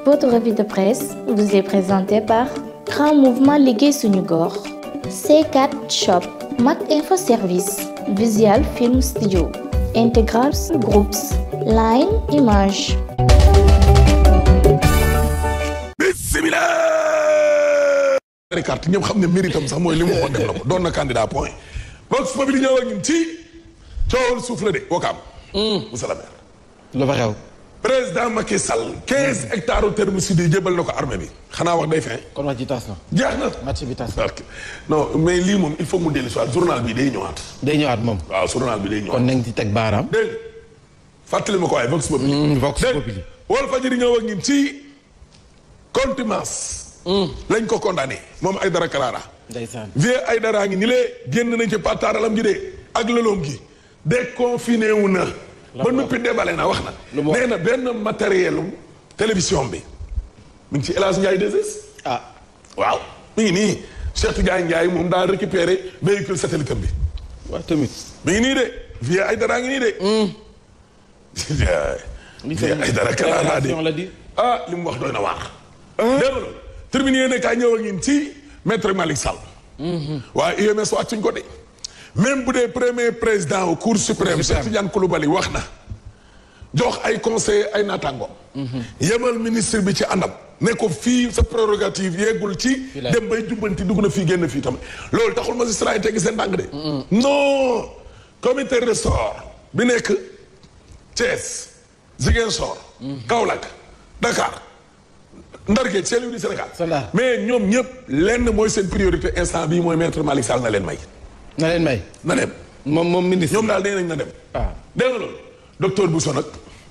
Votre revue de presse vous est présentée par Grand Mouvement Liggéey Suñu Gox, C4 Shop, Mac Info Service, Visual Film Studio, Integral Groups, Line Image. Bismillah. Carte ñoom xam ne méritam sax mooy li mu waxoon def na ko doon na candidat point. Vox Populi ñëw ak ñun ci coowal suuf la de Wakaam. Moussa la maire. lu fa xew. président Macky Sall 15 hectares terme sud yi jébal na ko armée bi xanaa wax day fin. kon wax ji tas na. jeex na match bi tas na. non mais lii moom il faut mu dellu si waat journal bi day ñëwaat. day ñëwaat moom. waaw journal bi day ñëwaat. kon nañ ci teg baaraam. dégg nga fàttali ma ko waaye Vox Populi. Vox Populi. dégg Walfadjri ñëw ak ñun ci contumace. lañ ko condamné moom Aïdara Karara. ndeysaan. vieux Aïdara ngi ni lee génn nañ ci pataaralam gi de ak lëloom gi déconfiné wu na. ba noppi débale na wax na. nee na benn matériel télévision bi mi ngi ci El Hadj Ndiaye 2S. ah waaw mi ngi nii Cheikh Tidiane Ndiaye moom daa récupéré véhicule satellite bi. waaw tamit. mi ngi nii de vieux Aïdara ngi nii de. vieux Aïdara Karara de ah li mu wax doy na waar. dégg nga loolu terminé yéen kaa ñëw ak ñun ci maître Malick Sall. waaye UMS wàccuñ ko de. même bu dee premier président au cour suprême Cheikh Tidiane Coulibaly wax na jox ay conseil ay naataango. yemal ministre bi ci àndam. ne ko fii sa prérogative yeggul ci. dem bay jubbanti dugg na fii génn fii tamit. loolu taxul magistrat yi teggi seen tànk de. non comité ressort bi nekk Thiès Ziguinchor. Kaolack Dakar Ndar Géej Saint-Louis du Sénégal. mais ñoom ñëpp lenn mooy seen priorité instant bii mooy maître Malick Sall na leen may. na leen may. na dem. moom ministre. ñoom daal nee nañ na dem. waaw dégg nga loolu. docteur Bousso nag.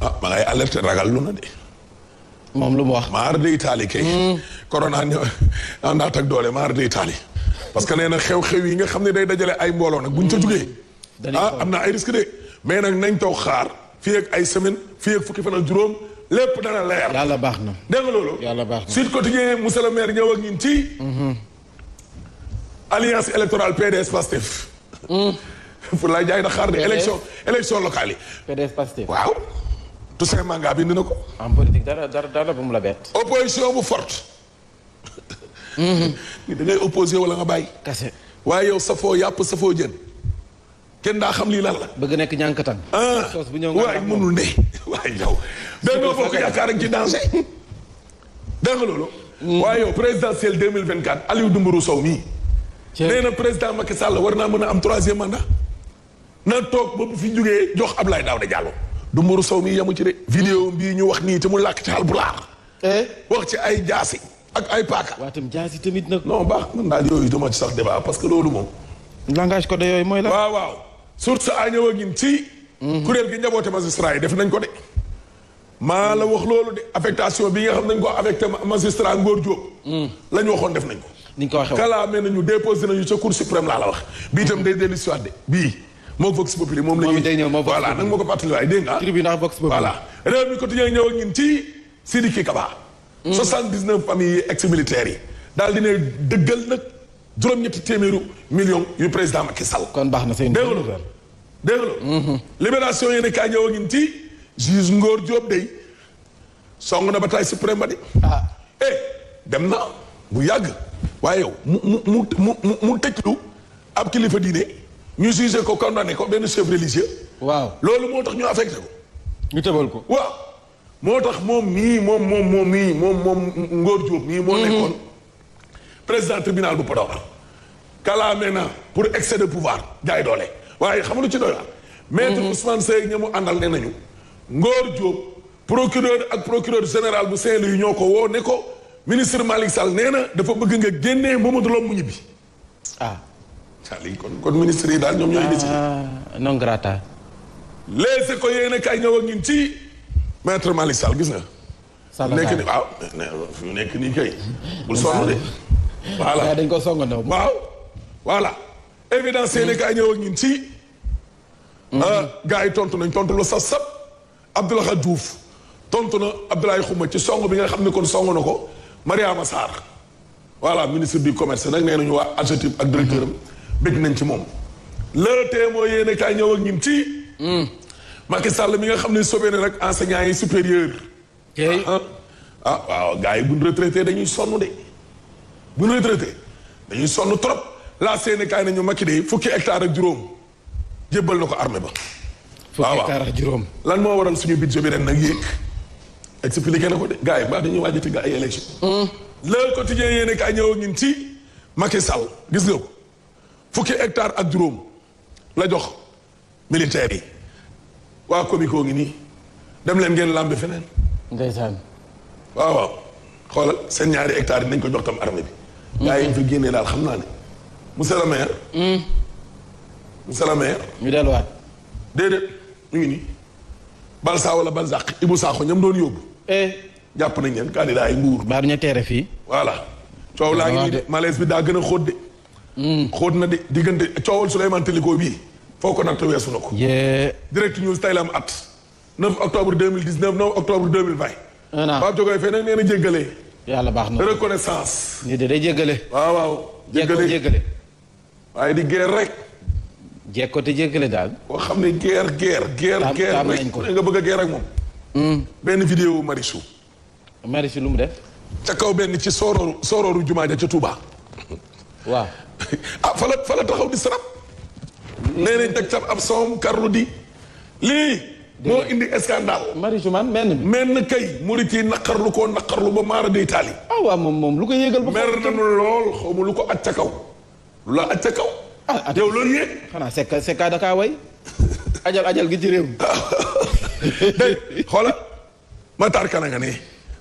ah ma ngay alerte ragal lu na de. moom lu mu wax. maar de Italie kay. corona ñëw àndaat ak doole maar de Italie. parce que nee na xew-xew yi nga xam ne day dajale ay mbooloo nag buñ ca jugee. am na ay risque de. mais nag nañ toog xaar fii ak ay semaine fii ak fukki fan ak juróom lépp dana leer. yàlla baax na. dégg nga loolu. yàlla baax na Sud Quotidien monsieur le maire ñëw ak ñun ci. alliance électorale PDS Pastef. pour lay jaay na xaar de élection locale yi. PDS Pastef. waaw. Toussaint Manga bind na ko. en politique dara bu mu la bett. opposition bu forte. da ngay opposé wala nga bàyyi. kase. waaye yow safoo yàpp safoo jën. kenn daa xam lii lan la. bëgg nekk ñànkatan. soos bu ñëw waaye mënul ne. waaye yow. Benno Bokk Yaakaar ak ci danger. dégg nga loolu. waaye yow présidentielle 2024 Aliou Dembourou Sow mii. nee na président Macky Sall war naa mën a am 3e mandat. na toog ba bu fi jógee jox Abdoulaye Daouda Diallo. Dembourou Sow mii yamu ci de. vidéo bii ñu wax nii te mu làkk ci Haalpulaar. wax ci ay jaasi ak ay paaka. waaw tam jaasi tamit nag. non baax man daal yooyu dama ci sax débat parce que loolu moom. langage code yooyu mooy la. waaw. source a ñëw ak ñun ci. kuréel gi njaboote magistrat yi def nañ ko de. maa la wax loolu de affectation bi nga xam nañ ko affecté magistrat Ngor Diop. la ñu waxoon def nañ ko. ni ñu ko waxee kalaame nañu déposé nañu ca cour suprême laa la wax. bii itam day dellu si waat de bii. moom Vox Populi moom la ñuy. moom day ñëw moom Vox voilà nag ma ko fàttali waaye dégg nga. tribunal Vox Populi. voilà réew mi quotidien ñëw ak ñun ci Sidiki Kaba. 79 familles ex-militaires yi. daal di ne dëggal nag juróom-ñetti téeméeru millions yu président Macky Sall. kon baax na seen. dégg nga libération yéen kaa ñëw ak ñun ci juge Ngor Diop day song na bataille suprême ba di. dem na bu yàgg. waaye yow mu tëjlu ab kilifa diine ñu jugé ko condamné ko benn chef religieux. waaw loolu moo tax ñu affecté ko. ñu tëbal ko. waaw moo tax moom Ngor Diop mii moo nekkoon président tribunal bu Podor. kalaame na pour excès de pouvoir jaay doole. waaye xam nga lu ci doy waar. maître Ousmane Seye ña mu àndal ne nañu. Ngor Diop procureur ak procureur général bu Saint-Louis ñoo ko woo ne ko ministre Malick Sall nee na dafa bëgg nga génnee Mamadou Lom mu ñibbi. léegi kon ministre yi daal ñoom ñooy décidé. non grata. léegi ko yéen a kay ñëw ak ñun ci maître Malick Sall gis nga. Sall nekk ni waaw fi mu nekk nii kay. bul sonn de. voilà dañ ko songandoo. waaw voilà. évidence yéen a kay ñëw ak ñun ci. gars yi tontu nañ tontu lu saf saf. Abdoulaye Diouf tontu na Abdoulaye Khouma ci song bi nga xam ne kon song na ko Mariama Sarr. voilà ministre du commerce nag nee nañu waa adjectif ak directeur am. bëgg nañ ci moom. le témoin yéen a kaay ñëw ak ñun ci. Macky Sall mi nga xam ne sobee na nag enseignants yi supérieur. ah waaw gars yi bu ñu retraité dañuy sonn de bu ñu retraité dañuy sonn trop la Sénégal nañu Macky de fukki hectare ak juróom jébbal na ko armée ba. fukki hectare ak juróom. lan moo waral suñu budget bi ren nag yéeg expliqué na ko de gars yi ba dañuy waajati gars ay élection. Le quotidien yéen kaay ñëw ñun ci Macky Sall gis nga ko fukki hectare ak juróom la jox militaires yi waa Comico ngi nii dem leen ngeen lambe feneen. ndeysaan. waaw xoolal seen ñaari hectares yi nañ ko jox tam armée bi. gars yi ñu fi génnee daal xam naa ne monsieur le maire. monsieur le maire. ñu delluwaat. déedéet ñu ngi nii Balsa wala Balzaq Ibou Sakho ñoom doon yóbbu. jàpp nañ leen candidat yi Mbour. baaru ñu teere fii. voilà coow laa ngi nii de malaise bi daa gën a xóot de. xóot na de diggante coowal Souleymane Téliko bii foo ko natt weesu na ko. direct news tey la am at. 9 octobre 2019 9 octobre 2020. un an Pape Jogoy Faye nag nee na jéggale. yàlla baax na reconnaissance. ñu de day jéggale. waaw. jéggale. waaye di guerre rek. jekko te jéggale daal. boo xam ne guerre rek nga bëgg a guerre ak moom. benn vidéo Marichou. Marichou lu mu def. ca kaw benn ci soorooru jumaa ja ca Touba. waaw. ah fa la taxaw di sarap. nee nañ teg ca ab soom karlu di. lii moo indi scandale. Marichou man menn kay murit yi naqarlu ba maara day taali. ah waaw moom lu ko yéegal ba. mer nañu lool xaw ma lu ko aj ca kaw. lu la aj ca kaw. yow loolu yéeg. xanaa sekka da kaa way. ajal gi ci réew mi. dégg xoola Matar Kana nga ne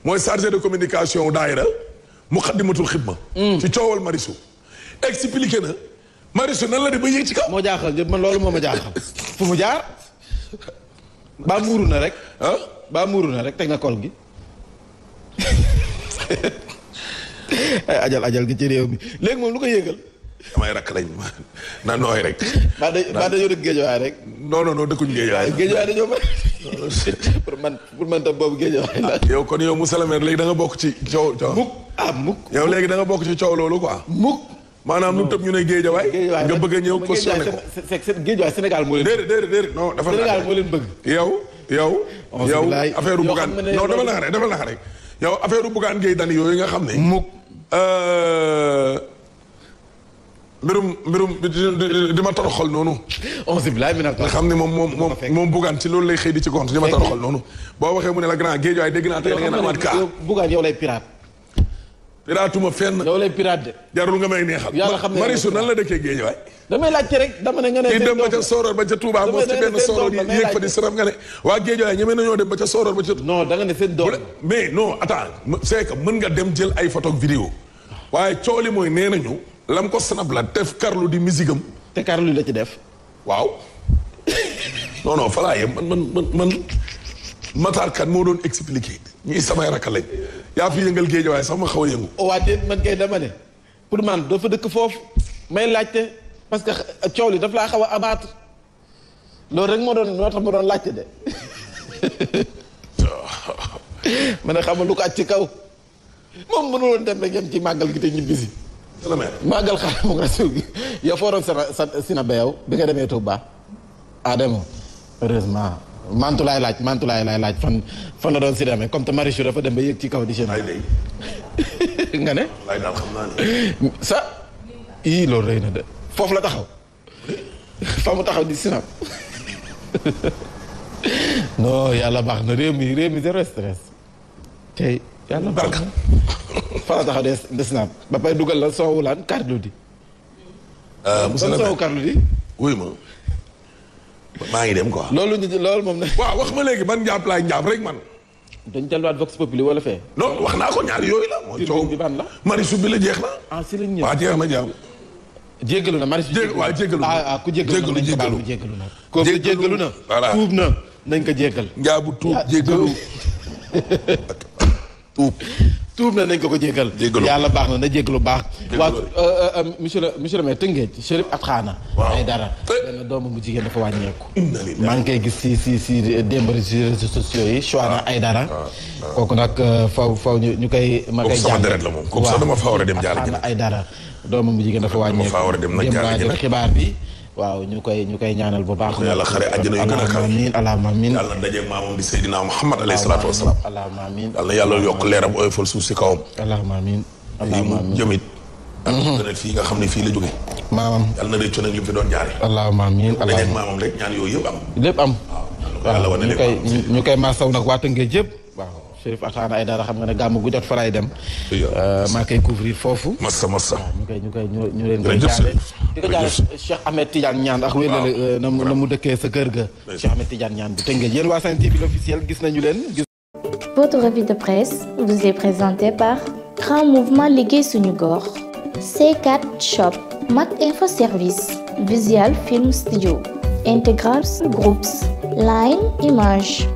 mooy chargé de communication daayira Muxaddamatul Xidma. ci coowal Marichou. expliqué na Marichou nan la de ba yéeg ci kaw. moo jaaxal ñëpp man loolu moo ma jaaxal. fu mu jaar. baa muuru na rek. baa muuru na rek teg nga kol gi. ay ajal gi ci réew mi léegi moom lu ko yéegal. damay rakk lañ na nooy rek. baa dañoo dëkk géejawaay rek. non dëkkuñ géejawaay. géejawaay dañoo bëri. pour man tam boobu géejawaay la. yow kon yow monsieur le maire léegi da nga bokk ci coow. mukk. yow léegi da nga bokk ci coow loolu quoi. mukk. maanaam nu tëb ñu ne géejawaay. nga bëgg a ñëw cautionné ko. géejawaay Sénégal moo leen. déedéet non dafa Sénégal moo leen bëgg. yow affaire u Bougane non dafa nax rek yow affaire u Bougane Gueye Dany yooyu nga xam ne. mukk. mbirum di ma toroxal noonu. nga xam ne moom Bougane ci loolu lay xëy di ci compte di ma toroxal noonu. boo waxee mu ne la grand géejawaay dégg naa tey da ngeen amaat kaa. Bougane yow lay pirate. piraatuma fenn. yow lay pirate de. jarul nga may neexal. yàlla xam ne Marichou nan la dëkkee géejawaay. damay laajte rek dama ne nga ne. kii dem ba ca Soror ba ca Touba mos ci benn Soror yi yéeg fa di sërëm nga ne. waa géejawaay ñeme nañoo dem ba ca Soror ba ca. non da nga ne seen doom. mais non attends c'est que mën nga dem jël ay photo vidéo waaye coow li mooy nee nañu lam ko snap la def Carlou di musique am. te Carlou la ci def. waaw non fa laa yem man Matar Kane moo doon expliqué ñii samay rakk lañ yaa fi yëngal géej waaye sax ma xaw a yëngu. waa déet man kay dama ne pour man doo fa dëkk foofu may laajte parce que coow li daf laa xaw a abattre loolu rek moo tax ma doon laajte de ma ne xam nga lu ko aj ci kaw moom mënuloon dem rek yem ci màggal gi te ñibbisi. màggal Xaadimu Rasuul gi yow fooroon sa sina beyow bi nga demee Touba demoo heureusement mantu laay laaj fan la doon si demee comme te Marichou dafa dem ba yéeg ci kaw di seen nga ne laay daal xam naa ne sa loolu rëy na de foofu la taxaw fa mu taxaw di sinap non yàlla baax na réew mi zéro stress tey yàlla baax na fa la taxaw de sinap ba pay dugal la soowu laan Carlou di soowu Carlou di wuy ma maa ngi dem quoi loolu moom ne waaw wax ma léegi man njàpp laay njàpp rek man dañ delluwaat Vox Populi wala fee non wax naa ko ñaari yooyu la mooy coow bi ban la Marichou bi la jeex na si lañ ñëw waaw jeex na jàpp jéggalu na Marichou jéggalu ku jéggalu na ko jéggalu na voilà tuub na nañ ko jéggal njaabu tuub jéggalu tuub na nañ ko jéggal yàlla baax na jéggalu baax waaw monsieur le maire Tëngéej Chérif Atkhana ay dara benn doomu bu jigéen dafa wàññeeku maa ngi koy gis si démb ci réseaux sociaux yi Chouana ay dara kooku nag faw ñu koy ma koy sama deret la moom comme ça dama fa war a dem jaal gi ay dara doomam bu jigéen dafa wàññeeku dem nag jaal gi xibaar bi waaw ñu koy ñaanal bu baax. yàlla xare àjjana yu gën a kaw. amiin allahumma amiin. yàlla na dajeeg maamam di Seydina Muhammad alayhi salaatu wa salaam. allahumma amiin. yàlla yàlla yokk leeram oyofal suuf si kawam. allahumma amiin. allahumma amiin jëmit. ak gënal fii nga xam ne fii la jógee. maamam. yàlla na réccu nag li mu fi doon jaare. allahumma amiin. dajeeg maamam rek ñaan yooyu yëpp am. lépp am. waaw ñu koy maasaw nag waa Tëngéej yëpp. waaw Chérif Atana Aidara xam nga ne gàmm gu jot fa lay dem. maa koy couvrir foofu. massa ñu leen koy jaale. di ko jaale Cheikh Ahmed Tidiane Niane ak wér na mu dëkkee sa kër ga. Cheikh Ahmed Tidiane Niane bu Tëngéej yéen waa Sen TV l'officiel gis nañu leen. Votre revue de presse vous est présentée par Grand Mouvement Liggéey Suñu Gox, C4 Shop, Mac Info Service, Visual Film Studio, Integral Groups, Line Image.